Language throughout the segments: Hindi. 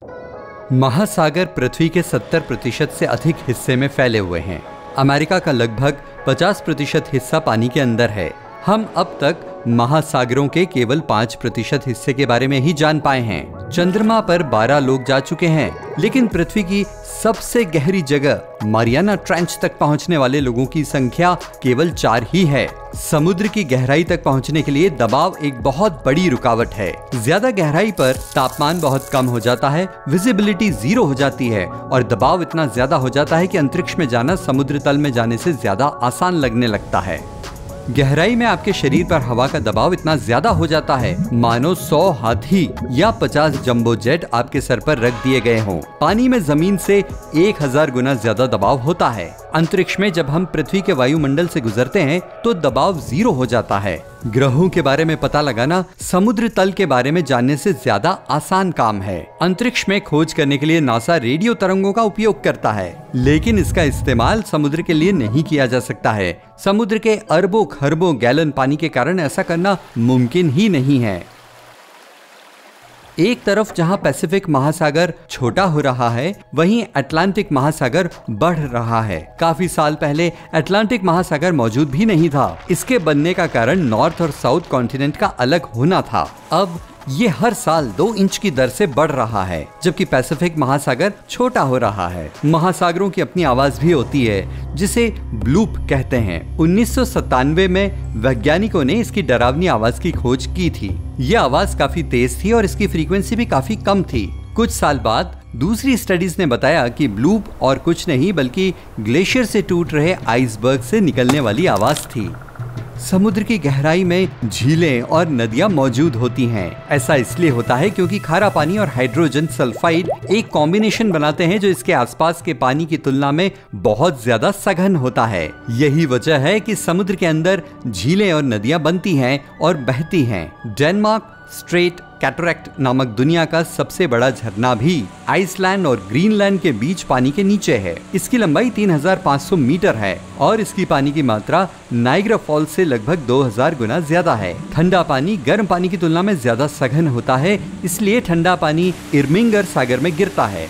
महासागर पृथ्वी के 70% से अधिक हिस्से में फैले हुए हैं। अमेरिका का लगभग 50% हिस्सा पानी के अंदर है। हम अब तक महासागरों के केवल 5% हिस्से के बारे में ही जान पाए हैं। चंद्रमा पर 12 लोग जा चुके हैं, लेकिन पृथ्वी की सबसे गहरी जगह मारियाना ट्रेंच तक पहुंचने वाले लोगों की संख्या केवल 4 ही है। समुद्र की गहराई तक पहुंचने के लिए दबाव एक बहुत बड़ी रुकावट है। ज्यादा गहराई पर तापमान बहुत कम हो जाता है, विजिबिलिटी 0 हो जाती है और दबाव इतना ज्यादा हो जाता है कि अंतरिक्ष में जाना समुद्र तल में जाने से ज्यादा आसान लगने लगता है। गहराई में आपके शरीर पर हवा का दबाव इतना ज्यादा हो जाता है मानो 100 हाथी या 50 जंबो जेट आपके सर पर रख दिए गए हों। पानी में जमीन से 1000 गुना ज्यादा दबाव होता है। अंतरिक्ष में जब हम पृथ्वी के वायुमंडल से गुजरते हैं तो दबाव 0 हो जाता है। ग्रहों के बारे में पता लगाना समुद्र तल के बारे में जानने से ज्यादा आसान काम है। अंतरिक्ष में खोज करने के लिए नासा रेडियो तरंगों का उपयोग करता है, लेकिन इसका इस्तेमाल समुद्र के लिए नहीं किया जा सकता है। समुद्र के अरबों खरबों गैलन पानी के कारण ऐसा करना मुमकिन ही नहीं है। एक तरफ जहां पैसिफिक महासागर छोटा हो रहा है, वहीं अटलांटिक महासागर बढ़ रहा है। काफी साल पहले अटलांटिक महासागर मौजूद भी नहीं था। इसके बनने का कारण नॉर्थ और साउथ कॉन्टिनेंट का अलग होना था। अब ये हर साल 2 इंच की दर से बढ़ रहा है, जबकि पैसिफिक महासागर छोटा हो रहा है। महासागरों की अपनी आवाज भी होती है, जिसे ब्लूप कहते हैं। 1997 में वैज्ञानिकों ने इसकी डरावनी आवाज की खोज की थी। ये आवाज काफी तेज थी और इसकी फ्रीक्वेंसी भी काफी कम थी। कुछ साल बाद दूसरी स्टडीज ने बताया कि ब्लूप और कुछ नहीं बल्कि ग्लेशियर से टूट रहे आइसबर्ग से निकलने वाली आवाज थी। समुद्र की गहराई में झीलें और नदियां मौजूद होती हैं। ऐसा इसलिए होता है क्योंकि खारा पानी और हाइड्रोजन सल्फाइड एक कॉम्बिनेशन बनाते हैं जो इसके आसपास के पानी की तुलना में बहुत ज्यादा सघन होता है। यही वजह है कि समुद्र के अंदर झीलें और नदियां बनती हैं और बहती हैं। डेनमार्क स्ट्रेट कैटरैक्ट नामक दुनिया का सबसे बड़ा झरना भी आइसलैंड और ग्रीनलैंड के बीच पानी के नीचे है। इसकी लंबाई 3500 मीटर है और इसकी पानी की मात्रा नाइग्रा फॉल्स से लगभग 2000 गुना ज्यादा है। ठंडा पानी गर्म पानी की तुलना में ज्यादा सघन होता है, इसलिए ठंडा पानी इर्मिंगर सागर में गिरता है।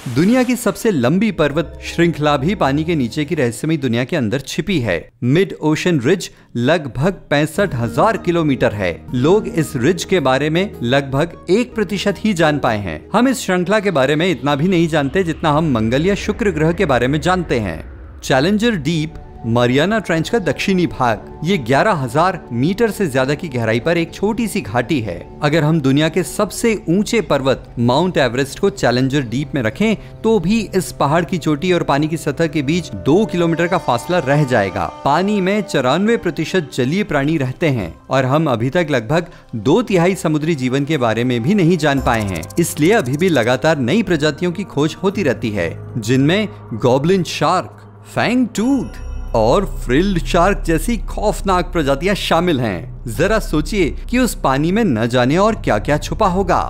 दुनिया की सबसे लंबी पर्वत श्रृंखला भी पानी के नीचे की रहस्यमयी दुनिया के अंदर छिपी है। मिड ओशन रिज लगभग 65,000 किलोमीटर है। लोग इस रिज के बारे में लगभग 1% ही जान पाए हैं। हम इस श्रृंखला के बारे में इतना भी नहीं जानते जितना हम मंगल या शुक्र ग्रह के बारे में जानते हैं। चैलेंजर डीप मारियाना ट्रेंच का दक्षिणी भाग, ये 11,000 मीटर से ज्यादा की गहराई पर एक छोटी सी घाटी है। अगर हम दुनिया के सबसे ऊंचे पर्वत माउंट एवरेस्ट को चैलेंजर डीप में रखें तो भी इस पहाड़ की चोटी और पानी की सतह के बीच 2 किलोमीटर का फासला रह जाएगा। पानी में 94% जलीय प्राणी रहते हैं और हम अभी तक लगभग 2/3 समुद्री जीवन के बारे में भी नहीं जान पाए हैं। इसलिए अभी भी लगातार नई प्रजातियों की खोज होती रहती है, जिनमें गॉब्लिन शार्क, फैंग टूथ और फ्रिल्ड शार्क जैसी खौफनाक प्रजातियां शामिल हैं। जरा सोचिए कि उस पानी में न जाने और क्या क्या छुपा होगा।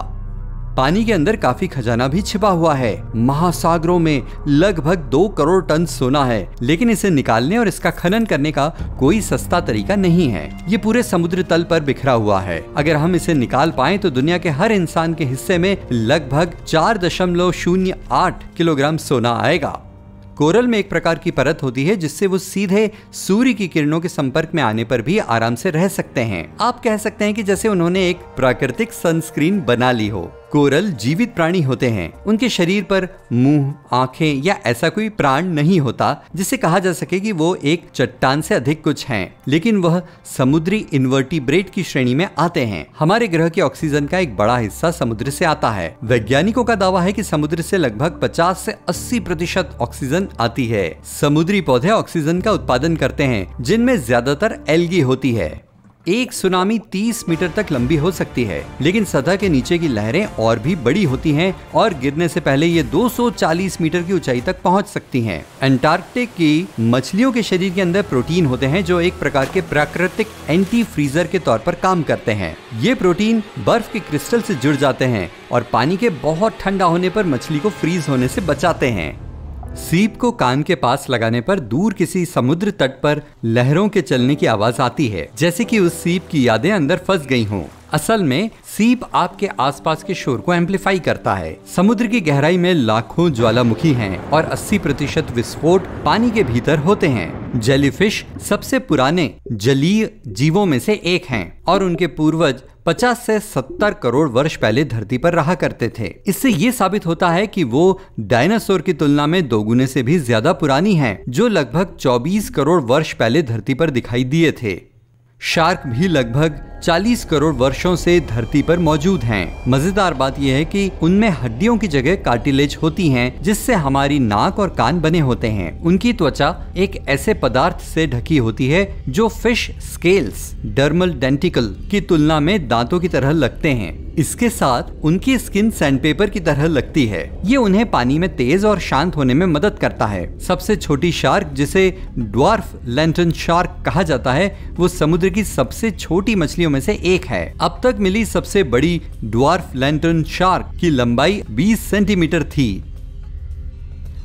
पानी के अंदर काफी खजाना भी छिपा हुआ है। महासागरों में लगभग 2 करोड़ टन सोना है, लेकिन इसे निकालने और इसका खनन करने का कोई सस्ता तरीका नहीं है। ये पूरे समुद्र तल पर बिखरा हुआ है। अगर हम इसे निकाल पाए तो दुनिया के हर इंसान के हिस्से में लगभग 4.08 किलोग्राम सोना आएगा। कोरल में एक प्रकार की परत होती है जिससे वो सीधे सूर्य की किरणों के संपर्क में आने पर भी आराम से रह सकते हैं। आप कह सकते हैं कि जैसे उन्होंने एक प्राकृतिक सनस्क्रीन बना ली हो। कोरल जीवित प्राणी होते हैं। उनके शरीर पर मुंह, आंखें या ऐसा कोई प्राण नहीं होता जिसे कहा जा सके कि वो एक चट्टान से अधिक कुछ हैं, लेकिन वह समुद्री इन्वर्टिब्रेट की श्रेणी में आते हैं। हमारे ग्रह के ऑक्सीजन का एक बड़ा हिस्सा समुद्र से आता है। वैज्ञानिकों का दावा है कि समुद्र से लगभग 50 से 80% ऑक्सीजन आती है। समुद्री पौधे ऑक्सीजन का उत्पादन करते हैं, जिनमें ज्यादातर एल्गी होती है। एक सुनामी 30 मीटर तक लंबी हो सकती है, लेकिन सतह के नीचे की लहरें और भी बड़ी होती हैं और गिरने से पहले ये 240 मीटर की ऊंचाई तक पहुंच सकती हैं। अंटार्कटिक की मछलियों के शरीर के अंदर प्रोटीन होते हैं जो एक प्रकार के प्राकृतिक एंटी फ्रीजर के तौर पर काम करते हैं। ये प्रोटीन बर्फ के क्रिस्टल से जुड़ जाते हैं और पानी के बहुत ठंडा होने पर मछली को फ्रीज होने से बचाते हैं। सीप को कान के पास लगाने पर दूर किसी समुद्र तट पर लहरों के चलने की आवाज आती है, जैसे कि उस सीप की यादें अंदर फंस गई हों। असल में सीप आपके आसपास के शोर को एम्पलीफाई करता है। समुद्र की गहराई में लाखों ज्वालामुखी हैं और 80% विस्फोट पानी के भीतर होते हैं। जेलीफिश सबसे पुराने जलीय जीवों में से एक हैं और उनके पूर्वज 50 से 70 करोड़ वर्ष पहले धरती पर रहा करते थे। इससे ये साबित होता है कि वो डायनासोर की तुलना में दोगुने से भी ज्यादा पुरानी हैं, जो लगभग 24 करोड़ वर्ष पहले धरती पर दिखाई दिए थे। शार्क भी लगभग 40 करोड़ वर्षों से धरती पर मौजूद हैं। मजेदार बात यह है कि उनमें हड्डियों की जगह कार्टिलेज होती हैं, जिससे हमारी नाक और कान बने होते हैं। उनकी त्वचा एक ऐसे पदार्थ से ढकी होती है जो फिश स्केल्स डर्मल डेंटिकल की तुलना में दांतों की तरह लगते हैं। इसके साथ उनकी स्किन सैंडपेपर की तरह लगती है। ये उन्हें पानी में तेज और शांत होने में मदद करता है। सबसे छोटी शार्क, जिसे ड्वार्फ लैंटर्न शार्क कहा जाता है, वो समुद्र की सबसे छोटी मछलियों में से एक है। अब तक मिली सबसे बड़ी ड्वार्फ लैंटर्न शार्क की लंबाई 20 सेंटीमीटर थी।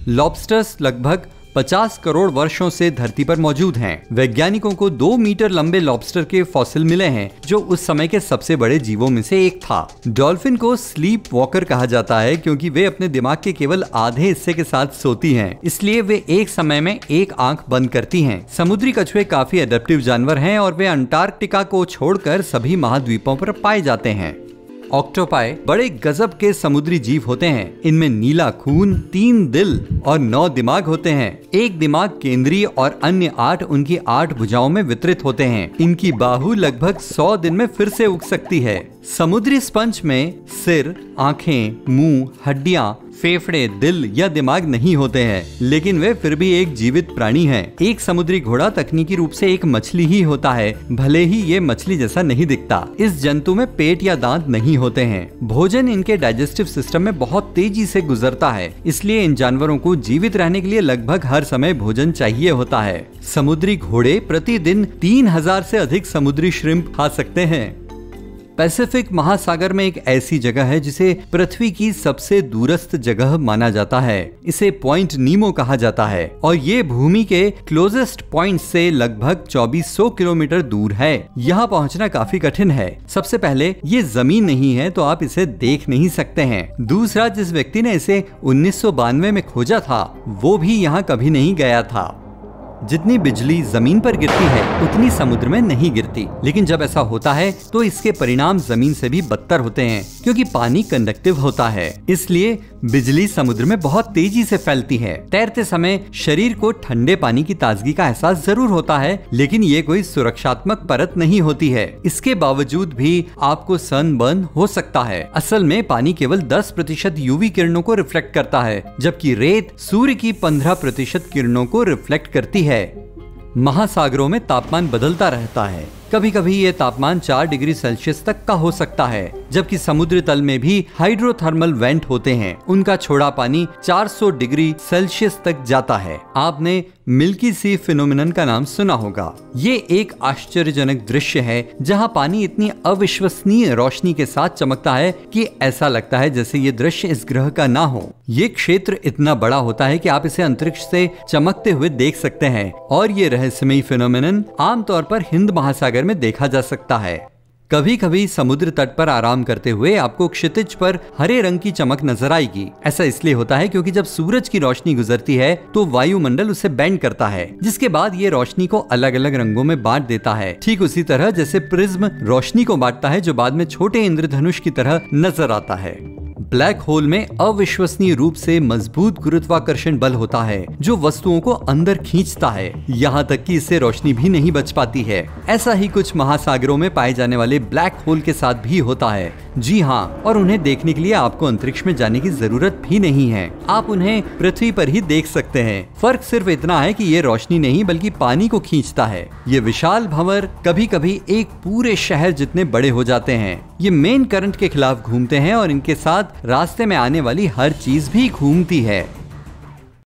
लॉबस्टर्स लगभग 50 करोड़ वर्षों से धरती पर मौजूद हैं। वैज्ञानिकों को 2 मीटर लंबे लॉबस्टर के फॉसिल मिले हैं, जो उस समय के सबसे बड़े जीवों में से एक था। डॉल्फिन को स्लीप वॉकर कहा जाता है क्योंकि वे अपने दिमाग के केवल आधे हिस्से के साथ सोती हैं, इसलिए वे एक समय में एक आंख बंद करती हैं। समुद्री कछुए काफी एडेप्टिव जानवर हैं और वे अंटार्कटिका को छोड़कर सभी महाद्वीपों पर पाए जाते हैं। ऑक्टोपाई बड़े गजब के समुद्री जीव होते हैं। इनमें नीला खून, 3 दिल और 9 दिमाग होते हैं। एक दिमाग केंद्रीय और अन्य 8 उनकी 8 भुजाओं में वितरित होते हैं। इनकी बाहु लगभग 100 दिन में फिर से उग सकती है। समुद्री स्पंज में सिर, आंखें, मुंह, हड्डियां, फेफड़े, दिल या दिमाग नहीं होते हैं, लेकिन वे फिर भी एक जीवित प्राणी हैं। एक समुद्री घोड़ा तकनीकी रूप से एक मछली ही होता है, भले ही ये मछली जैसा नहीं दिखता। इस जंतु में पेट या दांत नहीं होते हैं। भोजन इनके डाइजेस्टिव सिस्टम में बहुत तेजी से गुजरता है, इसलिए इन जानवरों को जीवित रहने के लिए लगभग हर समय भोजन चाहिए होता है। समुद्री घोड़े प्रतिदिन 3000 से अधिक समुद्री श्रिम्प खा सकते हैं। पैसिफिक महासागर में एक ऐसी जगह है जिसे पृथ्वी की सबसे दूरस्थ जगह माना जाता है। इसे पॉइंट नीमो कहा जाता है और ये भूमि के क्लोजेस्ट पॉइंट से लगभग 2400 किलोमीटर दूर है। यहाँ पहुँचना काफी कठिन है। सबसे पहले ये जमीन नहीं है, तो आप इसे देख नहीं सकते हैं। दूसरा, जिस व्यक्ति ने इसे 1992 में खोजा था, वो भी यहाँ कभी नहीं गया था। जितनी बिजली जमीन पर गिरती है उतनी समुद्र में नहीं गिरती, लेकिन जब ऐसा होता है तो इसके परिणाम जमीन से भी बदतर होते हैं, क्योंकि पानी कंडक्टिव होता है। इसलिए बिजली समुद्र में बहुत तेजी से फैलती है। तैरते समय शरीर को ठंडे पानी की ताजगी का एहसास जरूर होता है, लेकिन ये कोई सुरक्षात्मक परत नहीं होती है। इसके बावजूद भी आपको सनबर्न हो सकता है। असल में पानी केवल 10% यूवी किरणों को रिफ्लेक्ट करता है, जबकि रेत सूर्य की 15% किरणों को रिफ्लेक्ट करती है। महासागरों में तापमान बदलता रहता है। कभी कभी ये तापमान 4 डिग्री सेल्सियस तक का हो सकता है, जबकि समुद्र तल में भी हाइड्रोथर्मल वेंट होते हैं। उनका छोड़ा पानी 400 डिग्री सेल्सियस तक जाता है। आपने मिल्की सी फिनोमिनन का नाम सुना होगा। ये एक आश्चर्यजनक दृश्य है जहां पानी इतनी अविश्वसनीय रोशनी के साथ चमकता है कि ऐसा लगता है जैसे ये दृश्य इस ग्रह का ना हो। ये क्षेत्र इतना बड़ा होता है कि आप इसे अंतरिक्ष से चमकते हुए देख सकते हैं, और ये रहस्यमयी फिनोमिनन आमतौर पर हिंद महासागर में देखा जा सकता है। कभी कभी समुद्र तट पर आराम करते हुए आपको क्षितिज पर हरे रंग की चमक नजर आएगी। ऐसा इसलिए होता है क्योंकि जब सूरज की रोशनी गुजरती है तो वायुमंडल उसे बेंड करता है, जिसके बाद ये रोशनी को अलग अलग रंगों में बांट देता है। ठीक उसी तरह जैसे प्रिज्म रोशनी को बांटता है, जो बाद में छोटे इंद्रधनुष की तरह नजर आता है। ब्लैक होल में अविश्वसनीय रूप से मजबूत गुरुत्वाकर्षण बल होता है, जो वस्तुओं को अंदर खींचता है, यहाँ तक कि इससे रोशनी भी नहीं बच पाती है। ऐसा ही कुछ महासागरों में पाए जाने वाले ब्लैक होल के साथ भी होता है। जी हाँ, और उन्हें देखने के लिए आपको अंतरिक्ष में जाने की जरूरत भी नहीं है। आप उन्हें पृथ्वी पर ही देख सकते हैं। फर्क सिर्फ इतना है कि ये रोशनी नहीं बल्कि पानी को खींचता है। ये विशाल भंवर कभी कभी एक पूरे शहर जितने बड़े हो जाते हैं। ये मेन करंट के खिलाफ घूमते हैं और इनके साथ रास्ते में आने वाली हर चीज भी घूमती है।